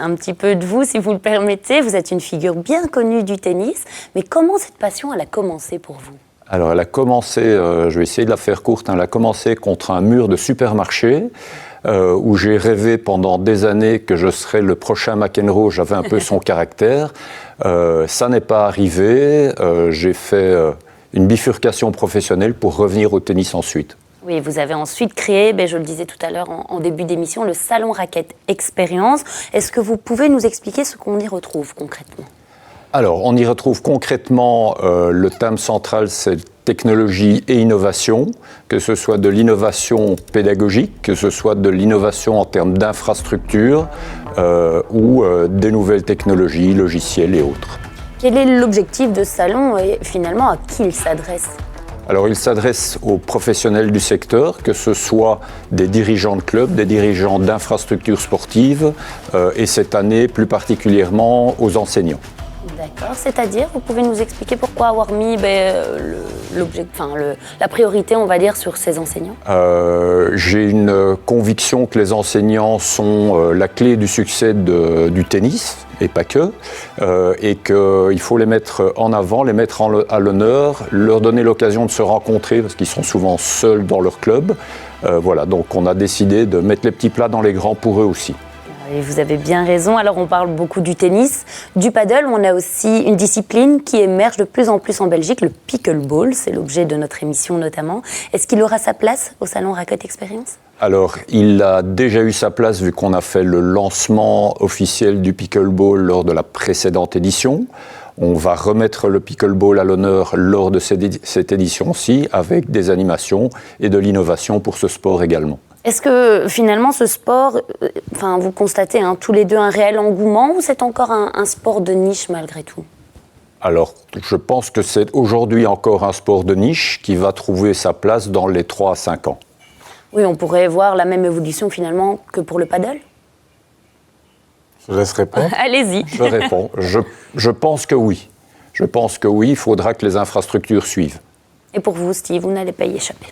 un petit peu de vous, si vous le permettez. Vous êtes une figure bien connue du tennis, mais comment cette passion elle a commencé pour vous? Alors, elle a commencé, je vais essayer de la faire courte, elle a commencé contre un mur de supermarché où j'ai rêvé pendant des années que je serais le prochain McEnroe. J'avais un peu son caractère. Ça n'est pas arrivé. J'ai fait une bifurcation professionnelle pour revenir au tennis ensuite. Oui, vous avez ensuite créé, je le disais tout à l'heure en début d'émission, le Salon Raquette Expérience. Est-ce que vous pouvez nous expliquer ce qu'on y retrouve concrètement? Alors, on y retrouve concrètement le thème central, c'est technologie et innovation, que ce soit de l'innovation pédagogique, que ce soit de l'innovation en termes d'infrastructures ou des nouvelles technologies, logiciels et autres. Quel est l'objectif de ce salon et finalement à qui il s'adresse? Alors, il s'adresse aux professionnels du secteur, que ce soit des dirigeants de clubs, des dirigeants d'infrastructures sportives et cette année plus particulièrement aux enseignants. D'accord, c'est-à-dire, vous pouvez nous expliquer pourquoi avoir mis la priorité, on va dire, sur ces enseignants? J'ai une conviction que les enseignants sont la clé du succès du tennis, et pas que, et qu'il faut les mettre en avant, les mettre à l'honneur, leur donner l'occasion de se rencontrer, parce qu'ils sont souvent seuls dans leur club. Voilà, donc on a décidé de mettre les petits plats dans les grands pour eux aussi. Et vous avez bien raison. Alors, on parle beaucoup du tennis, du paddle. On a aussi une discipline qui émerge de plus en plus en Belgique, le pickleball. C'est l'objet de notre émission notamment. Est-ce qu'il aura sa place au Salon Raquette Expérience? Alors, il a déjà eu sa place vu qu'on a fait le lancement officiel du pickleball lors de la précédente édition. On va remettre le pickleball à l'honneur lors de cette édition-ci avec des animations et de l'innovation pour ce sport également. Est-ce que finalement ce sport, vous constatez tous les deux un réel engouement ou c'est encore un sport de niche malgré tout? Alors, je pense que c'est aujourd'hui encore un sport de niche qui va trouver sa place dans les 3 à 5 ans. Oui, on pourrait voir la même évolution finalement que pour le paddle? Je laisse répondre. Allez-y. Je réponds. Je pense que oui. Je pense que oui, il faudra que les infrastructures suivent. Et pour vous, Steve, vous n'allez pas y échapper?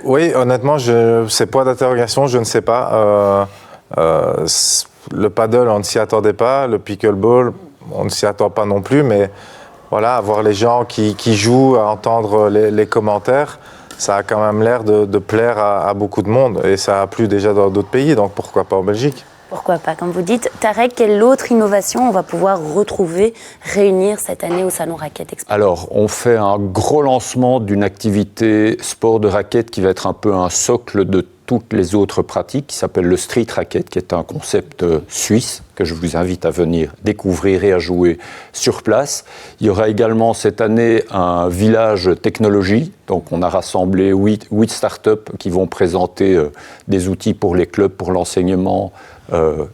Oui, honnêtement, c'est point d'interrogation, je ne sais pas. Le paddle, on ne s'y attendait pas. Le pickleball, on ne s'y attend pas non plus. Mais voilà, voir les gens qui jouent, à entendre les commentaires, ça a quand même l'air de plaire à beaucoup de monde. Et ça a plu déjà dans d'autres pays, donc pourquoi pas en Belgique? Pourquoi pas, comme vous dites. Tarek, quelle autre innovation on va pouvoir retrouver, réunir cette année au Salon Raquette Expérience? Alors, on fait un gros lancement d'une activité sport de raquette qui va être un peu un socle de toutes les autres pratiques, qui s'appelle le street racket, qui est un concept suisse que je vous invite à venir découvrir et à jouer sur place. Il y aura également cette année un village technologie. Donc, on a rassemblé 8 startups qui vont présenter des outils pour les clubs, pour l'enseignement,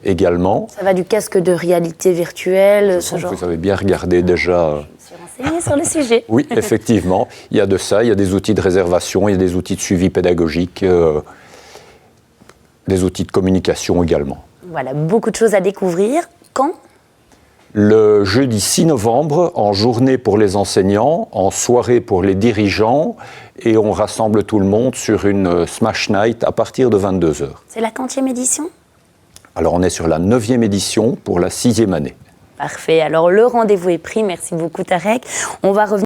également. Ça va du casque de réalité virtuelle, ce genre. Vous avez bien regardé déjà. Je me suis renseignée sur le sujet. Oui, effectivement. Il y a de ça, il y a des outils de réservation, il y a des outils de suivi pédagogique, des outils de communication également. Voilà, beaucoup de choses à découvrir. Quand? Le jeudi 6 novembre, en journée pour les enseignants, en soirée pour les dirigeants, et on rassemble tout le monde sur une Smash Night à partir de 22h. C'est la 40e édition? Alors, on est sur la 9e édition pour la 6e année. Parfait. Alors, le rendez-vous est pris. Merci beaucoup, Tarek. On va revenir.